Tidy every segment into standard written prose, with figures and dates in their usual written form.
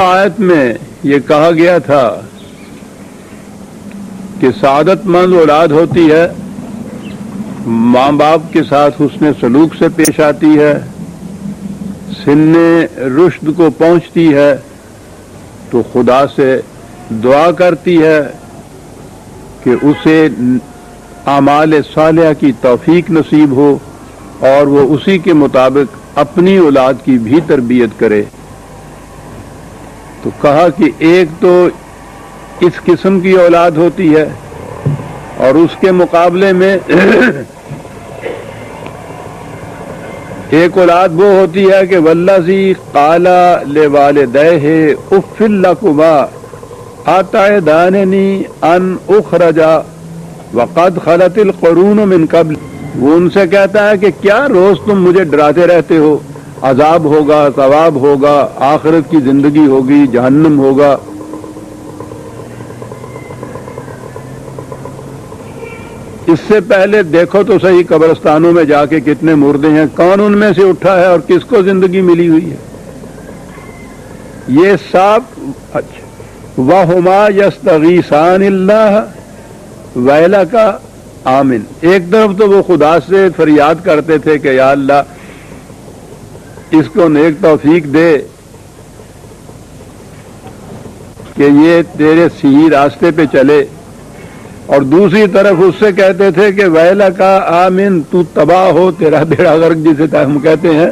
آیت میں یہ کہا گیا تھا کہ سعادت مند اولاد ہوتی ہے، ماں باپ کے ساتھ حسن سلوک سے پیش آتی ہے، سن رشد کو پہنچتی ہے تو خدا سے دعا کرتی ہے کہ اسے اعمال صالحہ کی توفیق نصیب ہو اور وہ اسی کے مطابق اپنی اولاد کی بھی تربیت کرے۔ تو کہا کہ ایک تو اس قسم کی اولاد ہوتی ہے اور اس کے مقابلے میں ایک اولاد وہ ہوتی ہے کہ والذی قال لوالدیہ اف لکما اتعداننی ان اخرج وقد خلت القرون من قبل، وہ ان سے کہتا ہے کہ کیا روز تم مجھے ڈراتے رہتے ہو، عذاب ہوگا، ثواب ہوگا، آخرت کی زندگی ہوگی، جہنم ہوگا۔ اس سے پہلے دیکھو تو صحیح قبرستانوں میں جا کے کتنے مردے ہیں، کون ان میں سے اٹھا ہے اور کس کو زندگی ملی ہوئی ہے؟ یہ سب اچھا وَهُمَا يَسْتَغِيثَانِ اللَّهَ وَيْلَكَ آمن، ایک طرف تو وہ خدا سے فریاد کرتے تھے کہ یا اللہ اس کو نیک توفیق دے کہ یہ تیرے صحیح راستے پہ چلے، اور دوسری طرف اس سے کہتے تھے کہ ویلا کا آمن، تو تباہ ہو، تیرا بیڑا غرق جسے ہم کہتے ہیں۔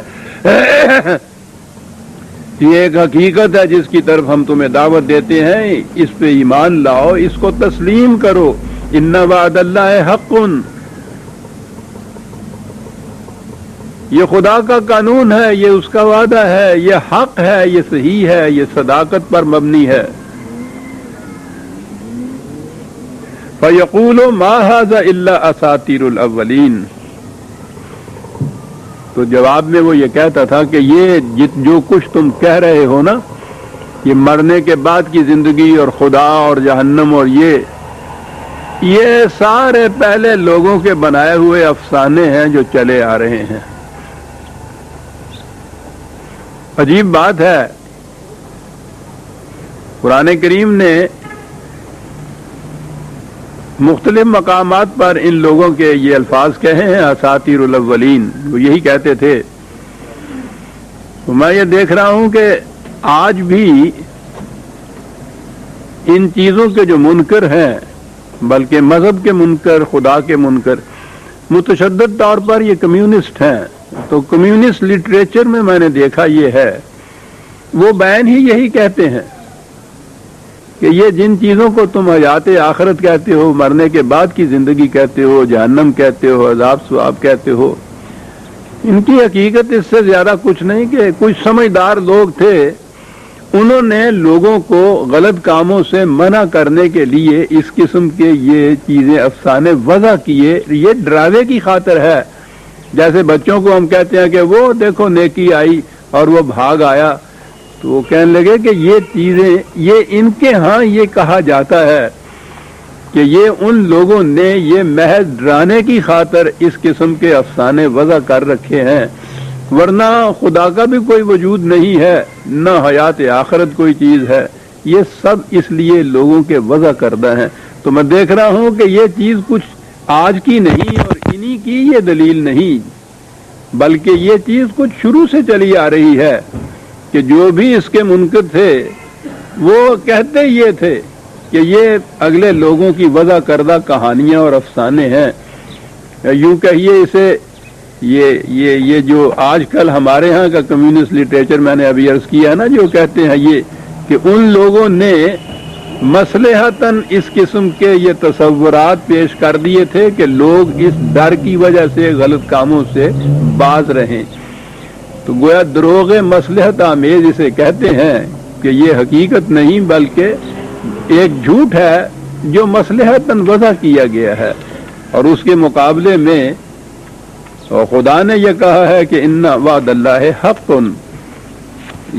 یہ ایک حقیقت ہے جس کی طرف ہم تمہیں دعوت دیتے ہیں، اس پہ ایمان لاؤ، اس کو تسلیم کرو۔ ان وعد اللہ حق، یہ خدا کا قانون ہے، یہ اس کا وعدہ ہے، یہ حق ہے، یہ صحیح ہے، یہ صداقت پر مبنی ہے۔ فَيَقُولُ مَا هَذَا إِلَّا أَسَاطِيرُ الْأَوَّلِينَ، تو جواب میں وہ یہ کہتا تھا کہ یہ جو کچھ تم کہہ رہے ہو نا، یہ مرنے کے بعد کی زندگی اور خدا اور جہنم اور یہ سارے پہلے لوگوں کے بنائے ہوئے افسانے ہیں جو چلے آ رہے ہیں۔ عجیب بات ہے، قرآن کریم نے مختلف مقامات پر ان لوگوں کے یہ الفاظ کہے ہیں، اساطیر الاولین، وہ یہی کہتے تھے۔ تو میں یہ دیکھ رہا ہوں کہ آج بھی ان چیزوں کے جو منکر ہیں، بلکہ مذہب کے منکر، خدا کے منکر، متشدد طور پر یہ کمیونسٹ ہیں۔ تو کمیونسٹ لٹریچر میں نے دیکھا یہ ہے، وہ بین ہی یہی کہتے ہیں کہ یہ جن چیزوں کو تم حیات آخرت کہتے ہو، مرنے کے بعد کی زندگی کہتے ہو، جہنم کہتے ہو، عذاب ثواب کہتے ہو، ان کی حقیقت اس سے زیادہ کچھ نہیں کہ کچھ سمجھدار لوگ تھے، انہوں نے لوگوں کو غلط کاموں سے منع کرنے کے لیے اس قسم کے یہ چیزیں افسانے وضع کیے۔ یہ ڈراوے کی خاطر ہے، جیسے بچوں کو ہم کہتے ہیں کہ وہ دیکھو نیکی آئی اور وہ بھاگ آیا، تو وہ کہنے لگے کہ یہ چیزیں، یہ ان کے ہاں یہ کہا جاتا ہے کہ یہ ان لوگوں نے یہ محض ڈرانے کی خاطر اس قسم کے افسانے وضع کر رکھے ہیں، ورنہ خدا کا بھی کوئی وجود نہیں ہے، نہ حیات آخرت کوئی چیز ہے، یہ سب اس لیے لوگوں کے وضع کردہ ہیں۔ تو میں دیکھ رہا ہوں کہ یہ چیز کچھ آج کی نہیں اور انہی کی یہ دلیل نہیں، بلکہ یہ چیز کچھ شروع سے چلی آ رہی ہے کہ جو بھی اس کے منکر تھے وہ کہتے یہ تھے کہ یہ اگلے لوگوں کی وضع کردہ کہانیاں اور افسانے ہیں، یوں کہیے اسے یہ جو آج کل ہمارے ہاں کا کمیونسٹ لٹریچر میں نے ابھی عرض کیا ہے نا، جو کہتے ہیں یہ کہ ان لوگوں نے مصلحتاً اس قسم کے یہ تصورات پیش کر دیے تھے کہ لوگ اس ڈر کی وجہ سے غلط کاموں سے باز رہیں، تو گویا دروغ مصلحت آمیز اسے کہتے ہیں کہ یہ حقیقت نہیں بلکہ ایک جھوٹ ہے جو مصلحتاً وضع کیا گیا ہے، اور اس کے مقابلے میں اور خدا نے یہ کہا ہے کہ ان وعد اللہ حق،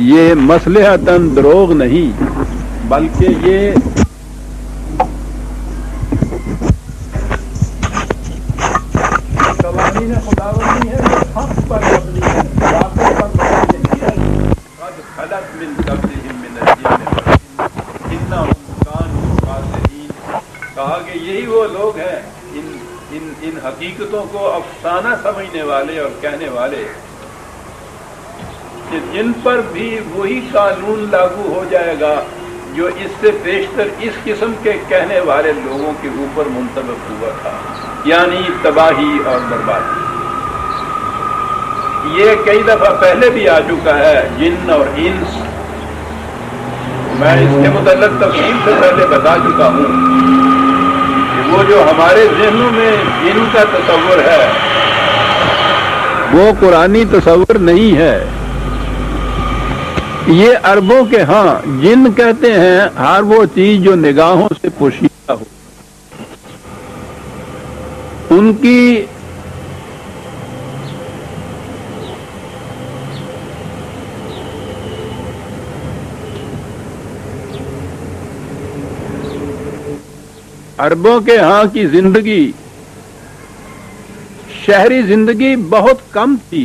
یہ مصلحتاً دروغ نہیں بلکہ یہ قوانین خداوندی ہے، حق پر مبنی ہے، واقع پر مبنی ہے۔ قد خلت من قبلہم من الجن کہا کہ یہی وہ لوگ ہیں ان حقیقتوں کو افسانہ سمجھنے والے اور کہنے والے کہ جن پر بھی وہی قانون لاگو ہو جائے گا جو اس سے بیشتر اس قسم کے کہنے والے لوگوں کے اوپر منطبق ہوا تھا، یعنی تباہی اور بربادی۔ یہ کئی دفعہ پہلے بھی آ چکا ہے، جن اور انس، میں اس کے متعلق تفصیل سے پہلے بتا چکا ہوں کہ وہ جو ہمارے ذہنوں میں جن کا تصور ہے وہ قرآنی تصور نہیں ہے۔ یہ عربوں کے ہاں جن کہتے ہیں ہر وہ چیز جو نگاہوں سے پوشیدہ ہو۔ ان کی عربوں کے ہاں کی زندگی، شہری زندگی بہت کم تھی۔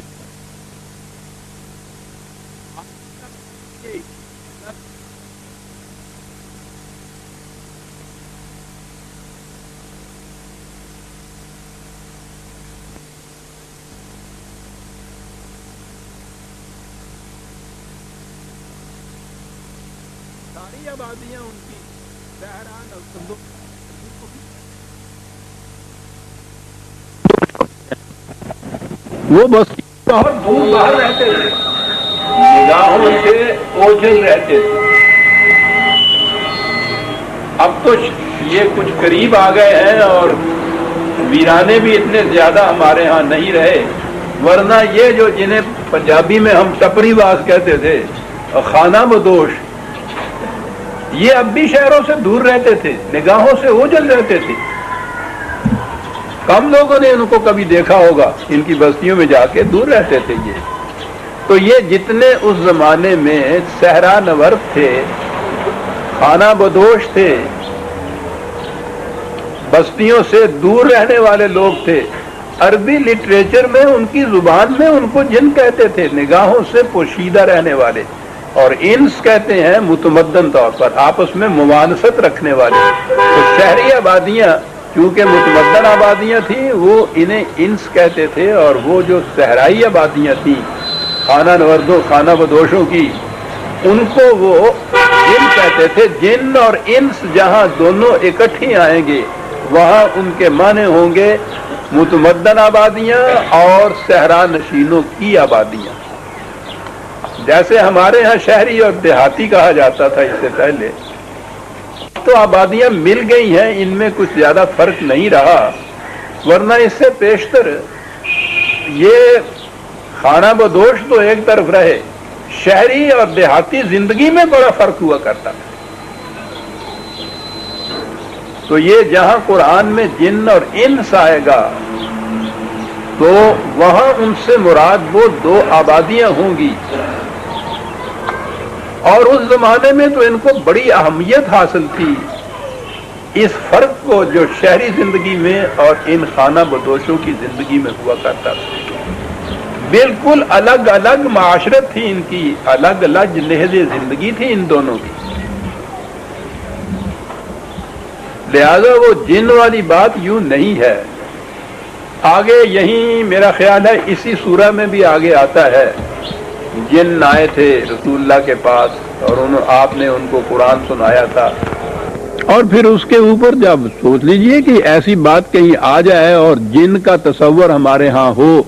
ساری آبادیاں ان کی بحران اور وہ بس بہت دور باہر رہتے تھے، نگاہوں سے اوجھل رہتے تھے۔ اب تو یہ کچھ قریب آ گئے ہیں اور ویرانے بھی اتنے زیادہ ہمارے ہاں نہیں رہے، ورنہ یہ جو جنہیں پنجابی میں ہم ٹپری باز کہتے تھے اور خانہ بدوش، یہ اب بھی شہروں سے دور رہتے تھے، نگاہوں سے اوجھل رہتے تھے۔ کم لوگوں نے ان کو کبھی دیکھا ہوگا، ان کی بستیوں میں جا کے دور رہتے تھے یہ۔ تو یہ جتنے اس زمانے میں صحرا نورد تھے، خانہ بدوش تھے، بستیوں سے دور رہنے والے لوگ تھے، عربی لٹریچر میں ان کی زبان میں ان کو جن کہتے تھے، نگاہوں سے پوشیدہ رہنے والے، اور انس کہتے ہیں متمدن طور پر آپس میں موانست رکھنے والے۔ تو شہری آبادیاں کیونکہ متمدن آبادیاں تھیں، وہ انہیں انس کہتے تھے، اور وہ جو صحرائی آبادیاں تھیں خانہ نوردوں خانہ بدوشوں کی، ان کو وہ جن کہتے تھے۔ جن اور انس جہاں دونوں اکٹھی آئیں گے وہاں ان کے معنی ہوں گے متمدن آبادیاں اور صحرا نشینوں کی آبادیاں۔ جیسے ہمارے ہاں شہری اور دیہاتی کہا جاتا تھا اس سے پہلے، تو آبادیاں مل گئی ہیں، ان میں کچھ زیادہ فرق نہیں رہا، ورنہ اس سے پیشتر یہ خانہ بدوش تو ایک طرف رہے، شہری اور دیہاتی زندگی میں بڑا فرق ہوا کرتا تھا۔ تو یہ جہاں قرآن میں جن اور انس آئے گا تو وہاں ان سے مراد وہ دو آبادیاں ہوں گی، اور اس زمانے میں تو ان کو بڑی اہمیت حاصل تھی اس فرق کو جو شہری زندگی میں اور ان خانہ بدوشوں کی زندگی میں ہوا کرتا تھا۔ بالکل الگ الگ معاشرت تھی ان کی، الگ الگ لہجے زندگی تھی ان دونوں کی، لہذا وہ جن والی بات یوں نہیں ہے۔ آگے یہیں میرا خیال ہے اسی سورہ میں بھی آگے آتا ہے، جن آئے تھے رسول اللہ کے پاس اور آپ نے ان کو قرآن سنایا تھا، اور پھر اس کے اوپر جب سوچ لیجئے کہ ایسی بات کہیں آ جائے اور جن کا تصور ہمارے ہاں ہو،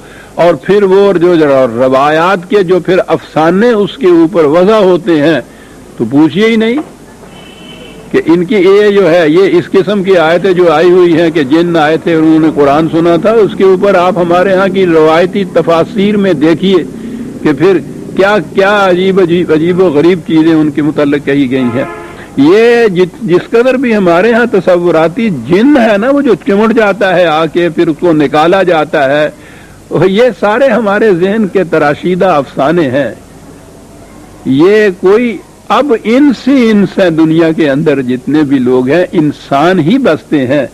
اور پھر وہ جو روایات کے جو پھر افسانے اس کے اوپر وضع ہوتے ہیں، تو پوچھئے ہی نہیں کہ ان کی یہ جو ہے یہ اس قسم کی آیتیں جو آئی ہوئی ہیں کہ جن آئے تھے اور انہوں نے قرآن سنا تھا، اس کے اوپر آپ ہمارے ہاں کی روایتی تفاسیر میں دیکھیے کہ پھر کیا کیا عجیب و غریب چیزیں ان کے متعلق کہی گئی ہیں۔ یہ جس قدر بھی ہمارے ہاں تصوراتی جن ہے نا، وہ جو چمٹ جاتا ہے آ کے پھر اس کو نکالا جاتا ہے، یہ سارے ہمارے ذہن کے تراشیدہ افسانے ہیں۔ یہ کوئی اب انس ہیں دنیا کے اندر جتنے بھی لوگ ہیں، انسان ہی بستے ہیں،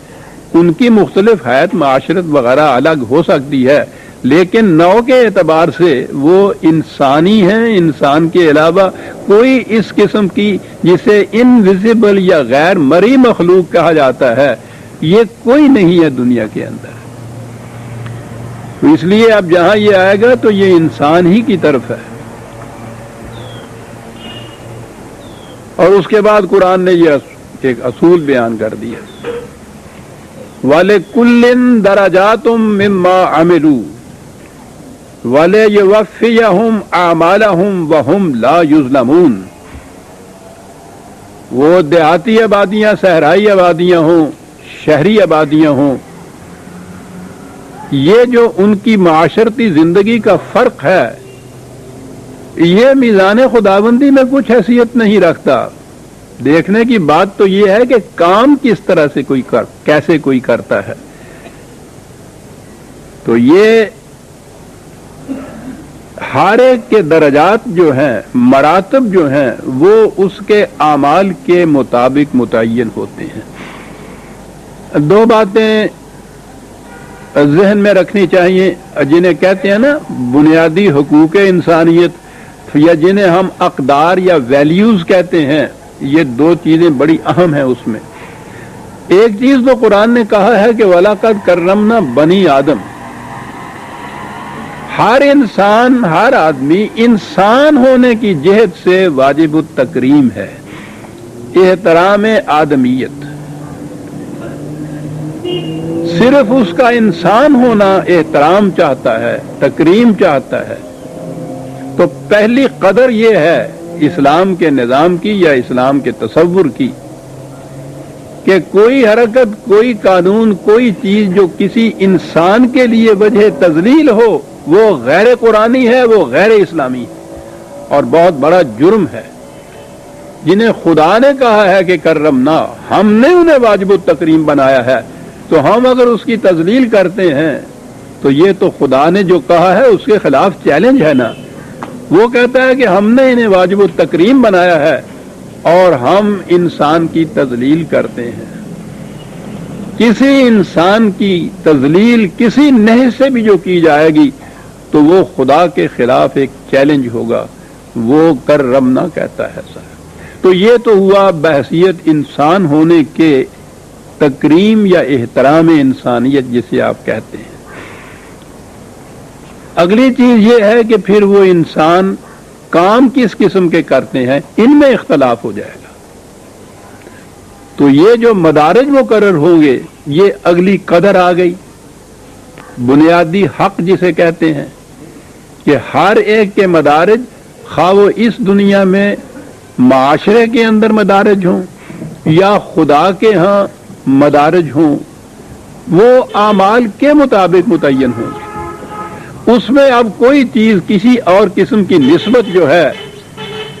ان کی مختلف حیات معاشرت وغیرہ الگ ہو سکتی ہے، لیکن نو کے اعتبار سے وہ انسانی ہیں، انسان کے علاوہ کوئی اس قسم کی جسے انویزیبل یا غیر مرئی مخلوق کہا جاتا ہے یہ کوئی نہیں ہے دنیا کے اندر. تو اس لیے اب جہاں یہ آئے گا تو یہ انسان ہی کی طرف ہے. اور اس کے بعد قرآن نے یہ ایک اصول بیان کر دیا، وَلِكُلٍّ دَرَجَاتٌ مِّمَّا عَمِلُوا وَلَيُوَفِّيَهُمْ أَعْمَالَهُمْ وَهُمْ لَا يُظْلَمُونَ. وہ دیہاتی آبادیاں، صحرائی آبادیاں ہوں، شہری آبادیاں ہوں، یہ جو ان کی معاشرتی زندگی کا فرق ہے یہ میزان خداوندی میں کچھ حیثیت نہیں رکھتا. دیکھنے کی بات تو یہ ہے کہ کام کس طرح سے کیسے کوئی کرتا ہے. تو یہ ہر ایک کے درجات جو ہیں، مراتب جو ہیں، وہ اس کے اعمال کے مطابق متعین ہوتے ہیں. دو باتیں ذہن میں رکھنی چاہیے جنہیں کہتے ہیں نا بنیادی حقوق انسانیت، یا جنہیں ہم اقدار یا ویلیوز کہتے ہیں. یہ دو چیزیں بڑی اہم ہیں اس میں. ایک چیز تو قرآن نے کہا ہے کہ وَلَقَدْ كَرَّمْنَا بَنِي آدم. ہر انسان، ہر آدمی انسان ہونے کی جہت سے واجب التکریم ہے، احترام آدمیت. صرف اس کا انسان ہونا احترام چاہتا ہے، تکریم چاہتا ہے. تو پہلی قدر یہ ہے اسلام کے نظام کی یا اسلام کے تصور کی کہ کوئی حرکت، کوئی قانون، کوئی چیز جو کسی انسان کے لیے وجہ تذلیل ہو وہ غیر قرآنی ہے، وہ غیر اسلامی ہے اور بہت بڑا جرم ہے. جنہیں خدا نے کہا ہے کہ کرمنا، ہم نے انہیں واجب التکریم بنایا ہے، تو ہم اگر اس کی تذلیل کرتے ہیں تو یہ تو خدا نے جو کہا ہے اس کے خلاف چیلنج ہے نا. وہ کہتا ہے کہ ہم نے انہیں واجب التکریم بنایا ہے اور ہم انسان کی تذلیل کرتے ہیں. کسی انسان کی تذلیل کسی نحو سے بھی جو کی جائے گی تو وہ خدا کے خلاف ایک چیلنج ہوگا. وہ کرمنا کہتا ہے سر. تو یہ تو ہوا بحیثیت انسان ہونے کے تکریم یا احترام انسانیت جسے آپ کہتے ہیں. اگلی چیز یہ ہے کہ پھر وہ انسان کام کس قسم کے کرتے ہیں، ان میں اختلاف ہو جائے گا. تو یہ جو مدارج مقرر ہوں گے یہ اگلی قدر آ گئی. بنیادی حق جسے کہتے ہیں کہ ہر ایک کے مدارج، خواہ وہ اس دنیا میں معاشرے کے اندر مدارج ہوں یا خدا کے ہاں مدارج ہوں، وہ اعمال کے مطابق متعین ہوں گے. اس میں اب کوئی چیز کسی اور قسم کی نسبت جو ہے،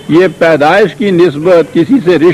یہ پیدائش کی نسبت، کسی سے رشتہ